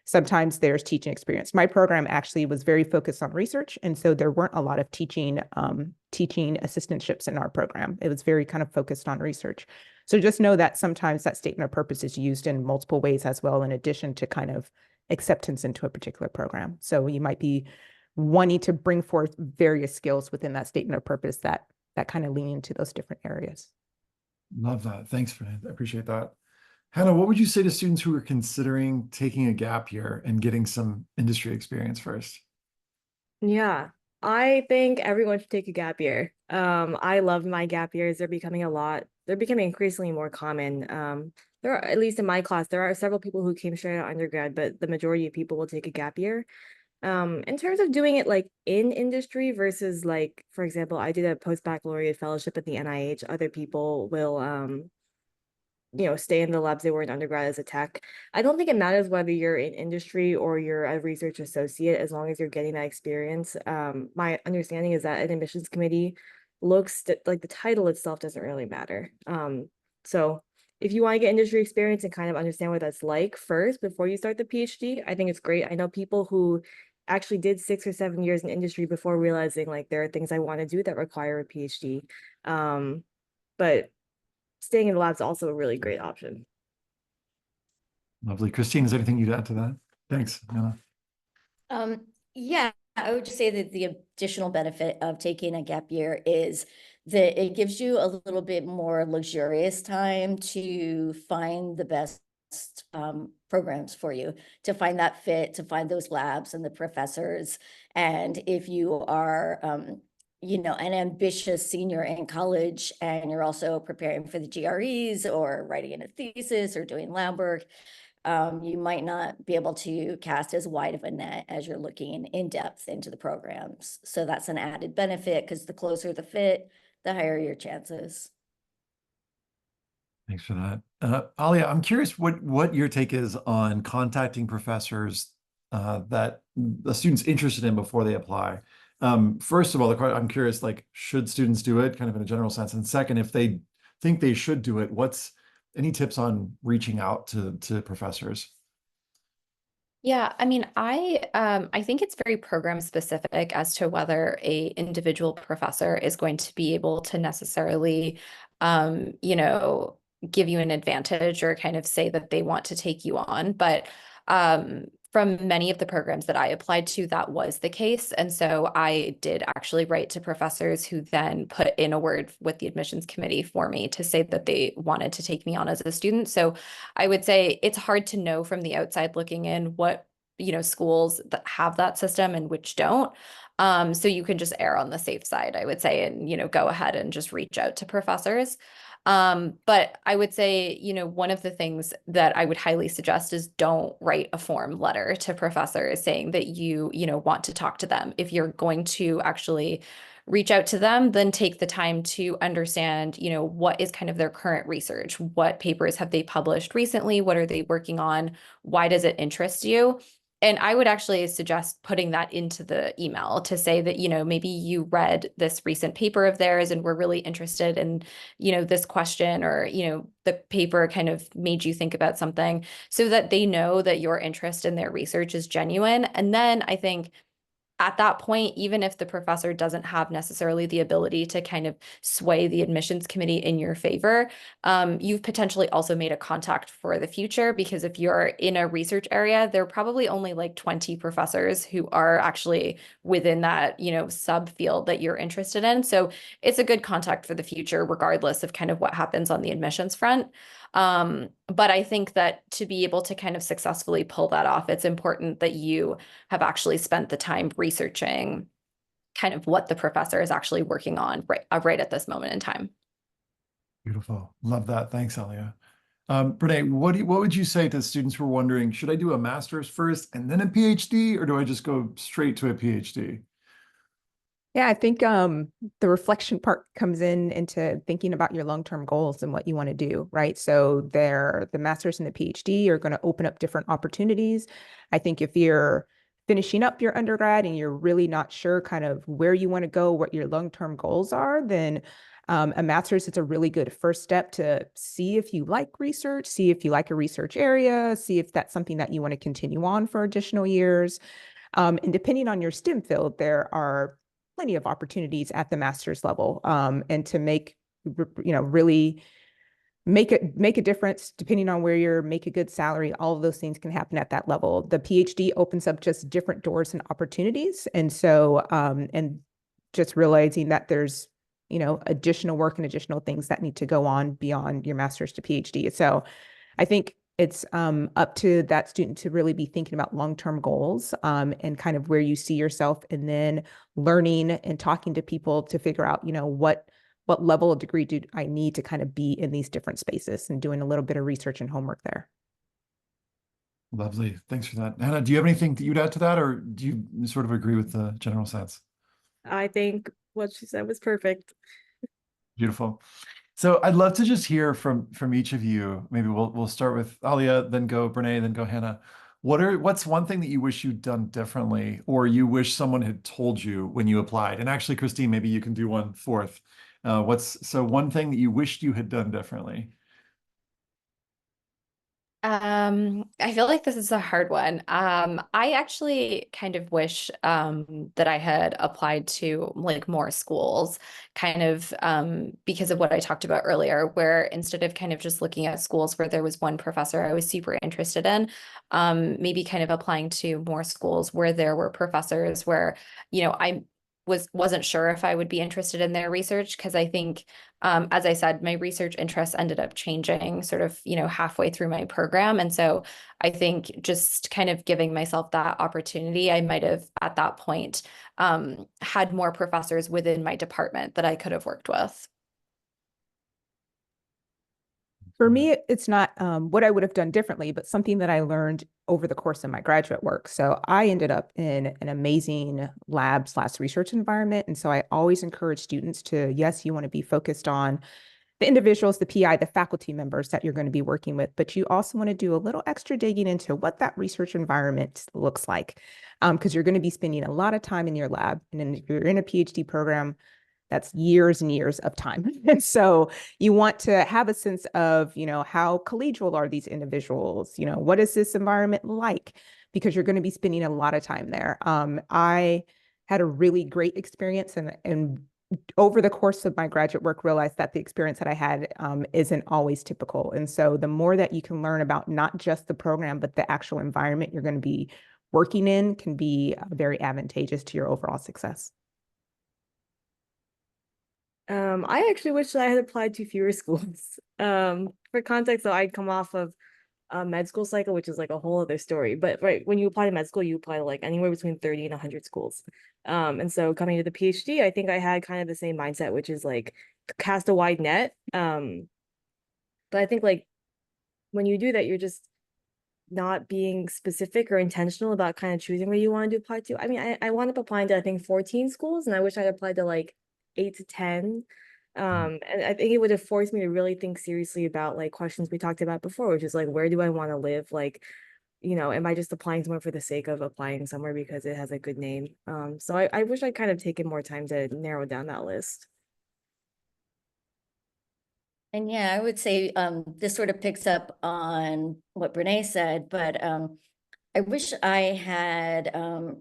Sometimes there's teaching experience. My program actually was very focused on research. And so there weren't a lot of teaching assistantships in our program. It was very kind of focused on research. So just know that sometimes that statement of purpose is used in multiple ways as well, in addition to kind of acceptance into a particular program. So you might be wanting to bring forth various skills within that statement of purpose that kind of lean into those different areas. Love that. Thanks for that. I appreciate that. Hannah, what would you say to students who are considering taking a gap year and getting some industry experience first? Yeah, I think everyone should take a gap year. I love my gap years. They're becoming increasingly more common. There are, at least in my class, there are several people who came straight out of undergrad, but the majority of people will take a gap year. In terms of doing it like in industry versus like, for example, I did a post-baccalaureate fellowship at the NIH. Other people will stay in the labs they were in undergrad as a tech. I don't think it matters whether you're in industry or you're a research associate, as long as you're getting that experience. My understanding is that an admissions committee looks like the title itself doesn't really matter. So if you want to get industry experience and kind of understand what that's like first before you start the PhD, I think it's great. I know people who actually did 6 or 7 years in industry before realizing like there are things I want to do that require a PhD. But staying in the lab is also a really great option. Lovely. Christine, is there anything you'd add to that? Thanks, Hannah. Yeah, I would just say that the additional benefit of taking a gap year is that it gives you a little bit more luxurious time to find the best programs for you, to find that fit, to find those labs and the professors. And if you are an ambitious senior in college and you're also preparing for the GREs or writing a thesis or doing lab work, you might not be able to cast as wide of a net as you're looking in depth into the programs. So that's an added benefit, because the closer the fit, the higher your chances. Thanks for that. Alia, I'm curious what your take is on contacting professors that the student's interested in before they apply. First of all, I'm curious, like, should students do it kind of in a general sense? And second, if they think they should do it, what's any tips on reaching out to professors? Yeah, I mean, I think it's very program specific as to whether a individual professor is going to be able to necessarily, give you an advantage or kind of say that they want to take you on. But from many of the programs that I applied to, that was the case. And so I did actually write to professors who then put in a word with the admissions committee for me to say that they wanted to take me on as a student. So I would say it's hard to know from the outside looking in what, schools that have that system and which don't. So you can just err on the safe side, I would say, and, go ahead and just reach out to professors. But I would say, one of the things that I would highly suggest is don't write a form letter to professors saying that you want to talk to them. If you're going to actually reach out to them, then take the time to understand, what is kind of their current research, what papers have they published recently, what are they working on, why does it interest you? And I would actually suggest putting that into the email to say that, maybe you read this recent paper of theirs and were really interested in, this question, or, the paper kind of made you think about something, so that they know that your interest in their research is genuine. And then I think at that point, even if the professor doesn't have necessarily the ability to kind of sway the admissions committee in your favor, you've potentially also made a contact for the future, because if you're in a research area, there are probably only like 20 professors who are actually within that, subfield that you're interested in. So it's a good contact for the future, regardless of kind of what happens on the admissions front. But I think that to be able to kind of successfully pull that off, it's important that you have actually spent the time researching kind of what the professor is actually working on right at this moment in time. Beautiful. Love that. Thanks, Alia. Brene, what would you say to students who are wondering, should I do a master's first and then a PhD, or do I just go straight to a PhD? Yeah, I think the reflection part comes into thinking about your long-term goals and what you want to do, right? So the master's and the PhD are going to open up different opportunities. I think if you're finishing up your undergrad and you're really not sure kind of where you want to go, what your long-term goals are, then a master's is a really good first step to see if you like research, see if you like a research area, see if that's something that you want to continue on for additional years. And depending on your STEM field, there are plenty of opportunities at the master's level, and to really make a difference depending on where you're, make a good salary. All of those things can happen at that level. The PhD opens up just different doors and opportunities. And so, and just realizing that there's, additional work and additional things that need to go on beyond your master's to PhD. So I think it's up to that student to really be thinking about long-term goals, and kind of where you see yourself, and then learning and talking to people to figure out, what level of degree do I need to kind of be in these different spaces, and doing a little bit of research and homework there. Lovely. Thanks for that. Hannah, do you have anything that you'd add to that, or do you sort of agree with the general sense? I think what she said was perfect. Beautiful. So I'd love to just hear from each of you. Maybe we'll start with Alia, then go Brene, then go Hannah. What's one thing that you wish you'd done differently, or you wish someone had told you when you applied? And actually, Christine, maybe you can do one fourth. So one thing that you wished you had done differently? I feel like this is a hard one. I actually kind of wish that I had applied to like more schools, kind of because of what I talked about earlier, where instead of kind of just looking at schools where there was one professor I was super interested in, maybe kind of applying to more schools where there were professors where, I wasn't sure if I would be interested in their research, because I think, as I said, my research interests ended up changing sort of, halfway through my program. And so I think just kind of giving myself that opportunity, I might have at that point had more professors within my department that I could have worked with. For me, it's not what I would have done differently, but something that I learned over the course of my graduate work. So I ended up in an amazing lab/research environment. And so I always encourage students to, yes, you want to be focused on the individuals, the PI, the faculty members that you're going to be working with, but you also want to do a little extra digging into what that research environment looks like, because you're going to be spending a lot of time in your lab. And if you're in a PhD program, that's years and years of time. And so you want to have a sense of, how collegial are these individuals? What is this environment like? Because you're going to be spending a lot of time there. I had a really great experience and over the course of my graduate work, realized that the experience that I had isn't always typical. And so the more that you can learn about not just the program, but the actual environment you're going to be working in can be very advantageous to your overall success. I actually wish that I had applied to fewer schools. For context, though, I'd come off of a med school cycle, which is like a whole other story. But right, when you apply to med school, you apply to like anywhere between 30 and 100 schools. And so coming to the PhD, I think I had kind of the same mindset, which is like cast a wide net. But I think like when you do that, you're just not being specific or intentional about kind of choosing where you wanted to apply to. I mean, I wound up applying to I think 14 schools, and I wish I'd applied to like 8 to 10. And I think it would have forced me to really think seriously about like questions we talked about before, which is like, where do I want to live? Like, am I just applying somewhere for the sake of applying somewhere because it has a good name? So I wish I'd kind of taken more time to narrow down that list. And yeah, I would say this sort of picks up on what Brene said, but I wish I had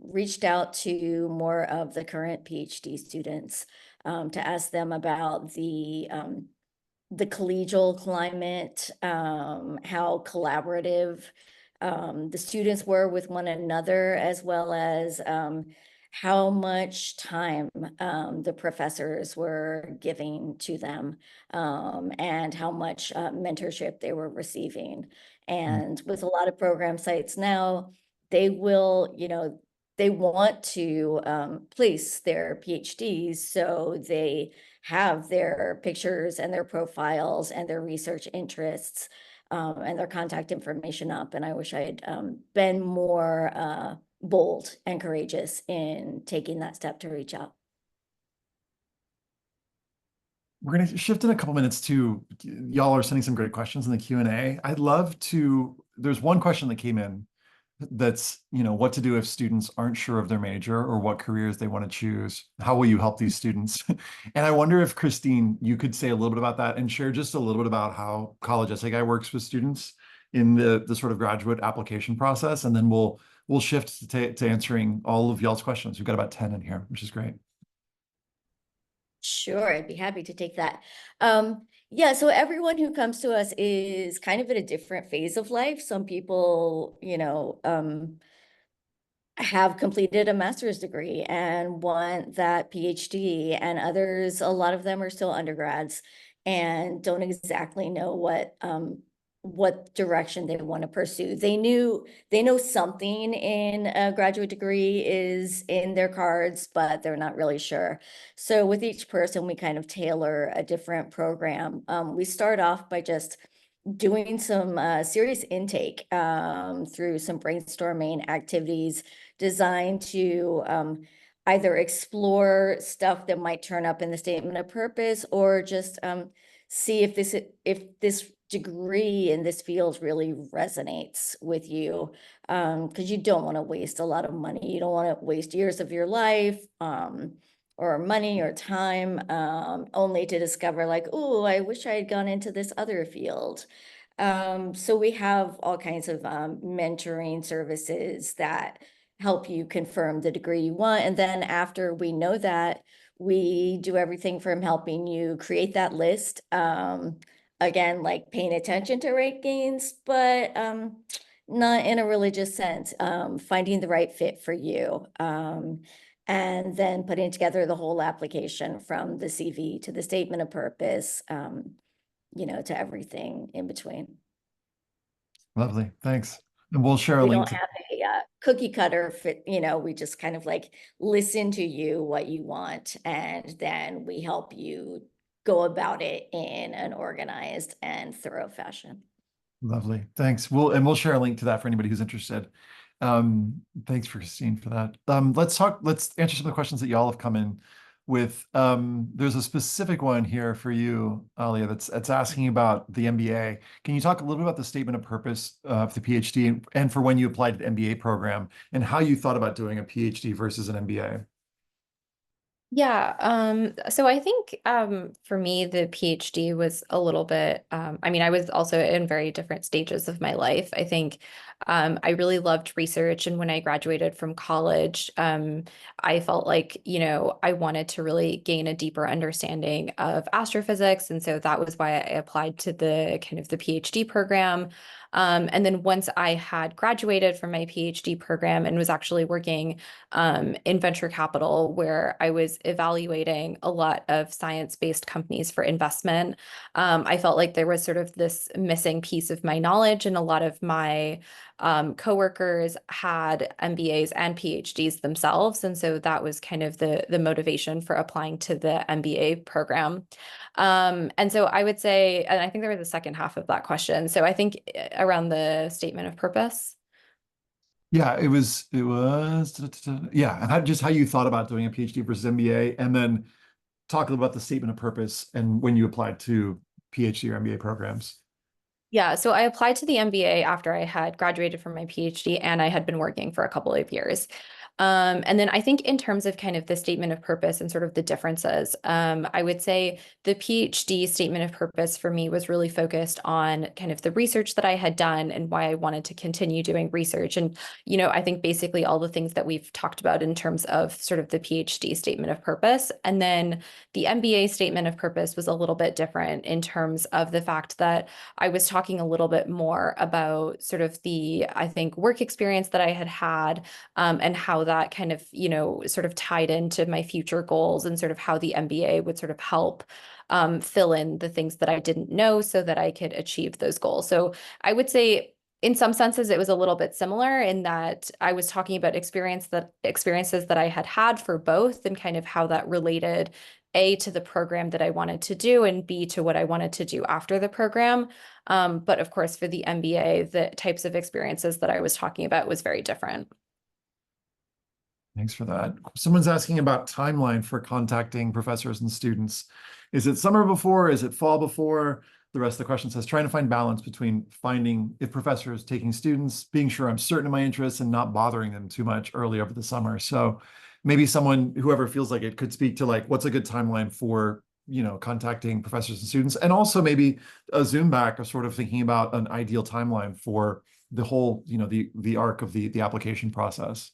reached out to more of the current PhD students to ask them about the collegial climate, how collaborative the students were with one another, as well as how much time the professors were giving to them, and how much mentorship they were receiving. And with a lot of program sites now, they will, they want to place their PhDs, so they have their pictures and their profiles and their research interests and their contact information up. And I wish I had been more bold and courageous in taking that step to reach out. We're going to shift in a couple minutes to, y'all are sending some great questions in the Q&A. I'd love to, there's one question that came in that's, what to do if students aren't sure of their major or what careers they want to choose. How will you help these students? And I wonder if, Christine, you could say a little bit about that and share just a little bit about how College Essay Guy works with students in the sort of graduate application process. And then we'll shift to answering all of y'all's questions. We've got about 10 in here, which is great. Sure, I'd be happy to take that. Yeah, so everyone who comes to us is kind of at a different phase of life. Some people, have completed a master's degree and want that PhD, and others, a lot of them are still undergrads and don't exactly know what direction they want to pursue. They know something in a graduate degree is in their cards, but they're not really sure. So with each person, we kind of tailor a different program. We start off by just doing some serious intake through some brainstorming activities designed to either explore stuff that might turn up in the statement of purpose, or just see if this degree in this field really resonates with you, because you don't want to waste a lot of money. You don't want to waste years of your life or money or time only to discover like, oh, I wish I had gone into this other field. So we have all kinds of mentoring services that help you confirm the degree you want. And then after we know that, we do everything from helping you create that list. Again, like paying attention to rankings, but not in a religious sense, finding the right fit for you. And then putting together the whole application from the CV to the statement of purpose, to everything in between. Lovely, thanks. And we'll share a We link don't have a cookie cutter fit, we just kind of like listen to you, what you want, and then we help you go about it in an organized and thorough fashion. Lovely, thanks. We'll share a link to that for anybody who's interested. Thanks for Christine for that. Let's answer some of the questions that y'all have come in with. There's a specific one here for you, Alia, that's asking about the MBA. Can you talk a little bit about the statement of purpose of the PhD and for when you applied to the MBA program and how you thought about doing a PhD versus an MBA? Yeah, so I think for me, the PhD was a little bit, I mean, I was also in very different stages of my life. I think I really loved research. And when I graduated from college, I felt like, I wanted to really gain a deeper understanding of astrophysics. And so that was why I applied to the kind of the PhD program. And then once I had graduated from my PhD program and was actually working in venture capital, where I was evaluating a lot of science-based companies for investment, I felt like there was sort of this missing piece of my knowledge, and a lot of my coworkers had MBAs and PhDs themselves, and so that was kind of the motivation for applying to the MBA program. And so I would say, and I think there was a second half of that question. So I think around the statement of purpose. Yeah, yeah, and just how you thought about doing a PhD versus MBA, and then talk about the statement of purpose and when you applied to PhD or MBA programs. Yeah, so I applied to the MBA after I had graduated from my PhD and I had been working for a couple of years. And then I think in terms of kind of the statement of purpose and sort of the differences, I would say the PhD statement of purpose for me was really focused on kind of the research that I had done and why I wanted to continue doing research. And, I think basically all the things that we've talked about in terms of sort of the PhD statement of purpose. And then the MBA statement of purpose was a little bit different in terms of the fact that I was talking a little bit more about sort of the, I think, work experience that I had had, and how that kind of, sort of tied into my future goals, and sort of how the MBA would sort of help fill in the things that I didn't know so that I could achieve those goals. So I would say in some senses, it was a little bit similar in that I was talking about experiences that I had had for both, and kind of how that related A, to the program that I wanted to do, and B, to what I wanted to do after the program. But of course, for the MBA, the types of experiences that I was talking about was very different. Thanks for that. Someone's asking about timeline for contacting professors and students. Is it summer before? Is it fall before? The rest of the question says, trying to find balance between finding if professors taking students, being sure I'm certain of my interests, and not bothering them too much early over the summer. So maybe someone, whoever feels like it, could speak to like, what's a good timeline for, contacting professors and students, and also maybe a zoom back of sort of thinking about an ideal timeline for the whole, the arc of the application process.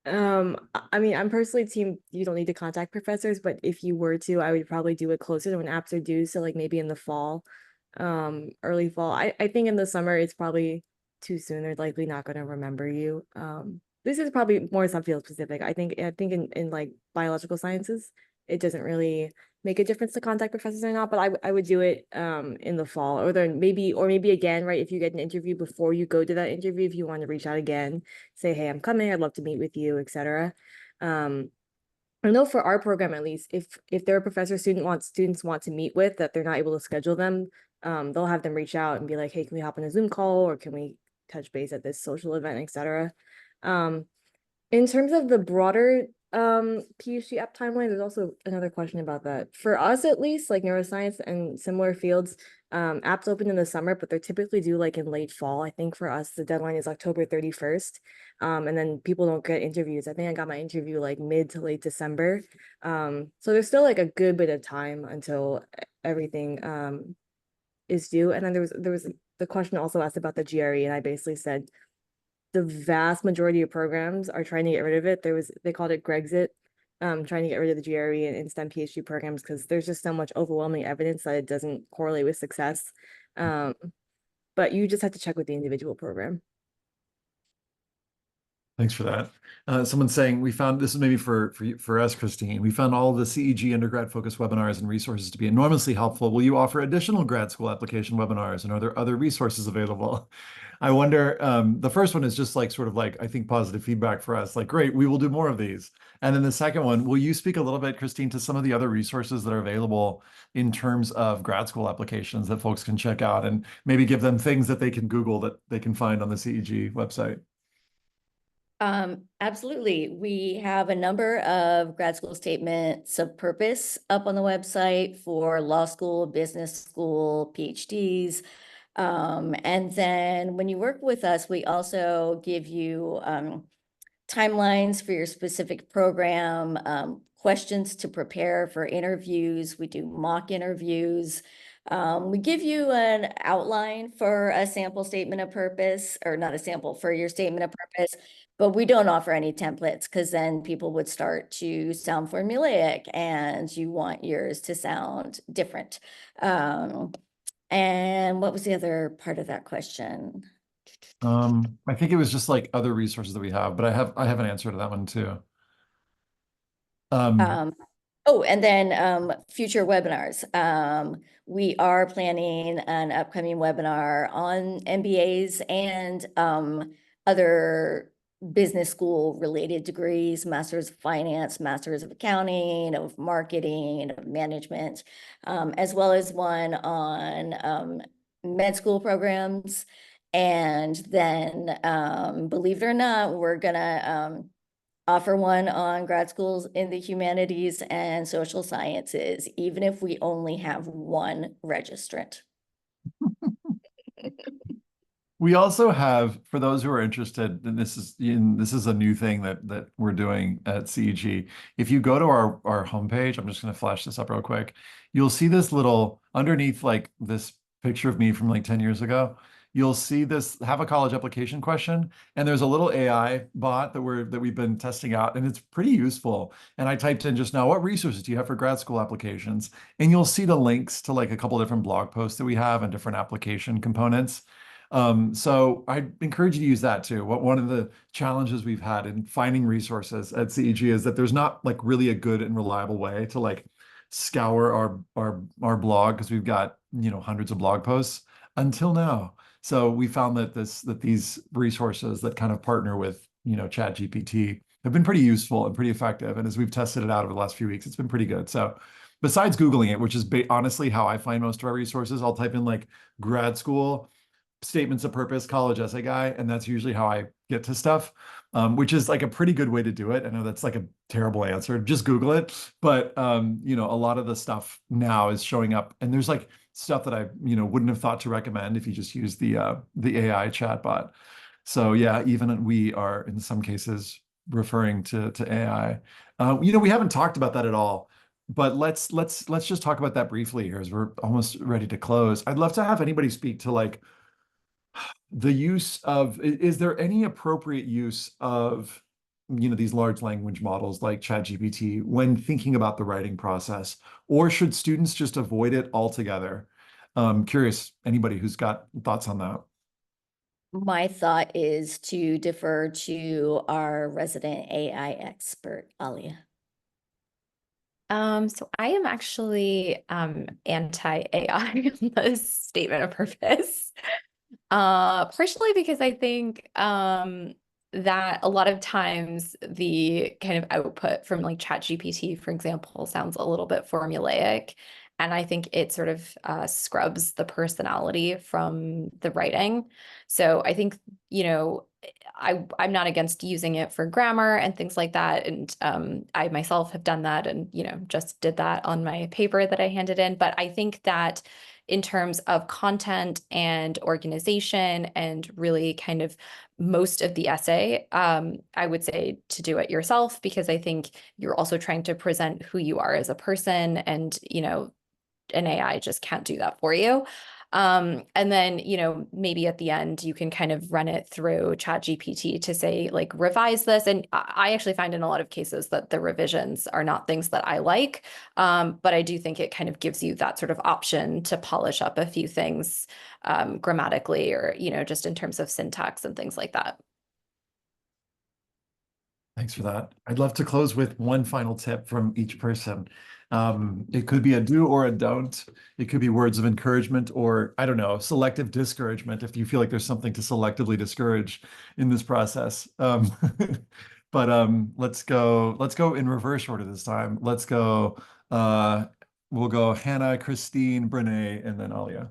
I mean, I'm personally team you don't need to contact professors, but if you were to, I would probably do it closer to when apps are due. So like maybe in the fall, early fall. I think in the summer it's probably too soon. They're likely not going to remember you. This is probably more subfield specific. I think in like biological sciences, it doesn't really make a difference to contact professors or not, but I would do it in the fall, or then maybe again, right? If you get an interview before you go to that interview, if you want to reach out again, say, hey, I'm coming, I'd love to meet with you, etc. I know for our program, at least, if there are professor students want to meet with that they're not able to schedule them, they'll have them reach out and be like, hey, can we hop on a Zoom call, or can we touch base at this social event, etc. In terms of the broader PhD app timeline, there's also another question about that. For us, at least, like neuroscience and similar fields, apps open in the summer, but they're typically due like in late fall. I think for us, the deadline is October 31st. And then people don't get interviews. I think I got my interview like mid to late December. So there's still like a good bit of time until everything is due. And then there was the question also asked about the GRE, and I basically said the vast majority of programs are trying to get rid of it. They called it Grexit, trying to get rid of the GRE and STEM PhD programs because there's just so much overwhelming evidence that it doesn't correlate with success. But you just have to check with the individual program. Thanks for that. Someone's saying we found this is maybe for us, Christine. We found all the CEG undergrad focused webinars and resources to be enormously helpful. Will you offer additional grad school application webinars, and are there other resources available? I wonder. The first one is just like sort of like, I think, positive feedback for us. Like, great, we will do more of these. And then the second one, will you speak a little bit, Christine, to some of the other resources that are available in terms of grad school applications that folks can check out, and maybe give them things that they can Google that they can find on the CEG website? Absolutely. We have a number of grad school statements of purpose up on the website for law school, business school, PhDs. And then when you work with us, we also give you timelines for your specific program, questions to prepare for interviews. We do mock interviews. We give you an outline for a sample statement of purpose, or not a sample, for your statement of purpose, but we don't offer any templates because then people would start to sound formulaic and you want yours to sound different. And what was the other part of that question? I think it was just like other resources that we have, but I have an answer to that one too. Oh, and then future webinars. We are planning an upcoming webinar on MBAs and other business school related degrees, Masters of Finance, Masters of Accounting, of Marketing, of Management, as well as one on med school programs. And then, believe it or not, we're gonna offer one on grad schools in the humanities and social sciences, even if we only have one registrant. We also have, for those who are interested, and this is a new thing that we're doing at CEG. If you go to our homepage, I'm just going to flash this up real quick. You'll see this little underneath, like this picture of me from like 10 years ago. You'll see this have a college application question, and there's a little AI bot that we've been testing out, and it's pretty useful. And I typed in just now, what resources do you have for grad school applications? And you'll see the links to like a couple different blog posts that we have and different application components. So I encourage you to use that too. One of the challenges we've had in finding resources at CEG is that there's not like really a good and reliable way to like scour our blog, because we've got, hundreds of blog posts until now. So we found that these resources that kind of partner with, ChatGPT have been pretty useful and pretty effective. And as we've tested it out over the last few weeks, it's been pretty good. So besides Googling it, which is honestly how I find most of our resources, I'll type in like grad school statements of purpose, college essay guy, and that's usually how I get to stuff, which is like a pretty good way to do it. I know that's like a terrible answer, just Google it. But a lot of the stuff now is showing up, and there's like stuff that I wouldn't have thought to recommend if you just use the AI chatbot. So yeah, even we are in some cases referring to AI. We haven't talked about that at all. But let's just talk about that briefly here as we're almost ready to close. I'd love to have anybody speak to like the use of, is there any appropriate use of, these large language models like ChatGPT when thinking about the writing process, or should students just avoid it altogether? Curious, anybody who's got thoughts on that? My thought is to defer to our resident AI expert, Alia. So I am actually anti-AI on this statement of purpose. Partially because I think that a lot of times the kind of output from like ChatGPT, for example, sounds a little bit formulaic. And I think it sort of scrubs the personality from the writing. So I think, I'm not against using it for grammar and things like that. And I myself have done that and, just did that on my paper that I handed in. But I think that in terms of content and organization and really kind of most of the essay, I would say to do it yourself, because I think you're also trying to present who you are as a person, and, an AI just can't do that for you. And then, maybe at the end you can kind of run it through ChatGPT to say, like, revise this. And I actually find in a lot of cases that the revisions are not things that I like. But I do think it kind of gives you that sort of option to polish up a few things grammatically, or, just in terms of syntax and things like that. Thanks for that. I'd love to close with one final tip from each person. It could be a do or a don't. It could be words of encouragement, or, I don't know, selective discouragement if you feel like there's something to selectively discourage in this process. But let's go in reverse order this time. We'll go Hannah, Christine, Brene, and then Alia.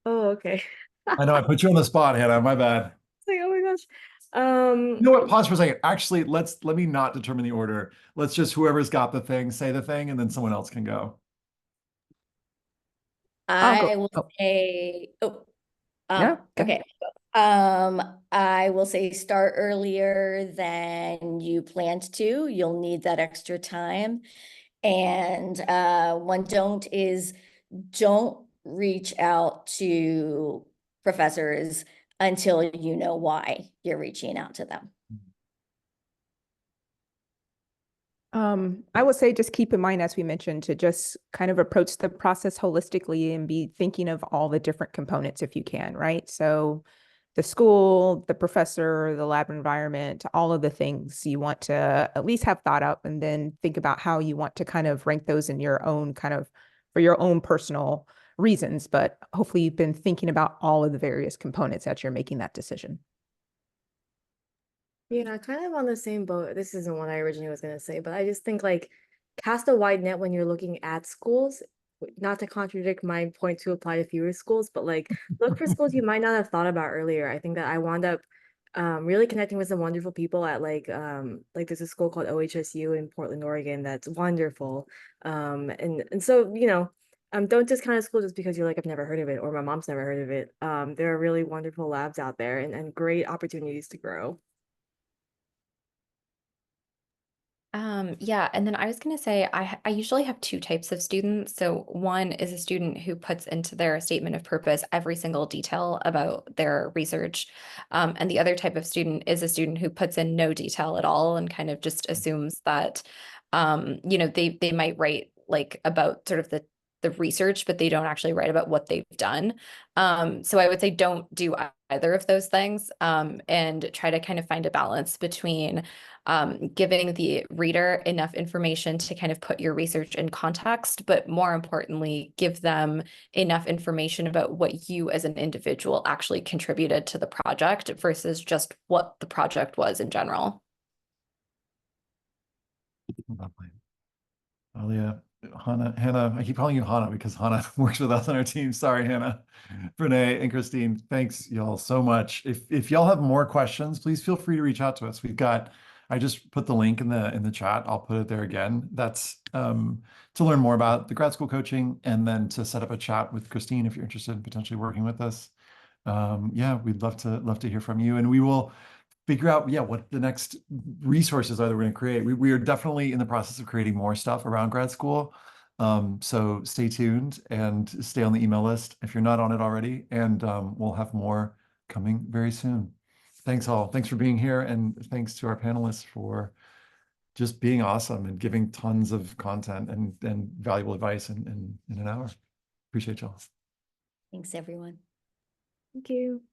Oh, okay. I know I put you on the spot, Hannah. My bad. It's like, oh my gosh. You know what? Pause for a second. Actually, let me not determine the order. Let's just, whoever's got the thing, say the thing, and then someone else can go. I'll go. I will say, Yeah, go okay. I will say start earlier than you planned to. You'll need that extra time. And one don't reach out to professors until you know why you're reaching out to them. I would say just keep in mind, as we mentioned, to just kind of approach the process holistically and be thinking of all the different components if you can, right? So the school, the professor, the lab environment, all of the things you want to at least have thought up, and then think about how you want to kind of rank those in your own kind of for your own personal reasons. But hopefully you've been thinking about all of the various components as you're making that decision. Yeah, kind of on the same boat. This isn't what I originally was going to say, but I just think like cast a wide net when you're looking at schools. Not to contradict my point to apply to fewer schools, but like look for schools you might not have thought about earlier. I think that I wound up really connecting with some wonderful people at like there's a school called OHSU in Portland, Oregon that's wonderful. And so, don't discount a school just because you're like, I've never heard of it or my mom's never heard of it. There are really wonderful labs out there and great opportunities to grow. Yeah, and then I was going to say I usually have two types of students. So one is a student who puts into their statement of purpose every single detail about their research. And the other type of student is a student who puts in no detail at all and kind of just assumes that they might write like about sort of the research, but they don't actually write about what they've done. So I would say don't do either of those things, and try to kind of find a balance between giving the reader enough information to kind of put your research in context, but more importantly, give them enough information about what you as an individual actually contributed to the project versus just what the project was in general. Lovely. Oh yeah, Hannah, I keep calling you Hannah because Hannah works with us on our team. Sorry, Hannah, Renee, and Christine. Thanks y'all so much. If y'all have more questions, please feel free to reach out to us. I just put the link in the chat. I'll put it there again. That's to learn more about the grad school coaching and then to set up a chat with Christine if you're interested in potentially working with us. Yeah, we'd love to hear from you, and we will figure out, yeah, what the next resources are that we're going to create. We are definitely in the process of creating more stuff around grad school. So stay tuned and stay on the email list if you're not on it already. And we'll have more coming very soon. Thanks all. Thanks for being here. And thanks to our panelists for just being awesome and giving tons of content and valuable advice in an hour. Appreciate y'all. Thanks, everyone. Thank you.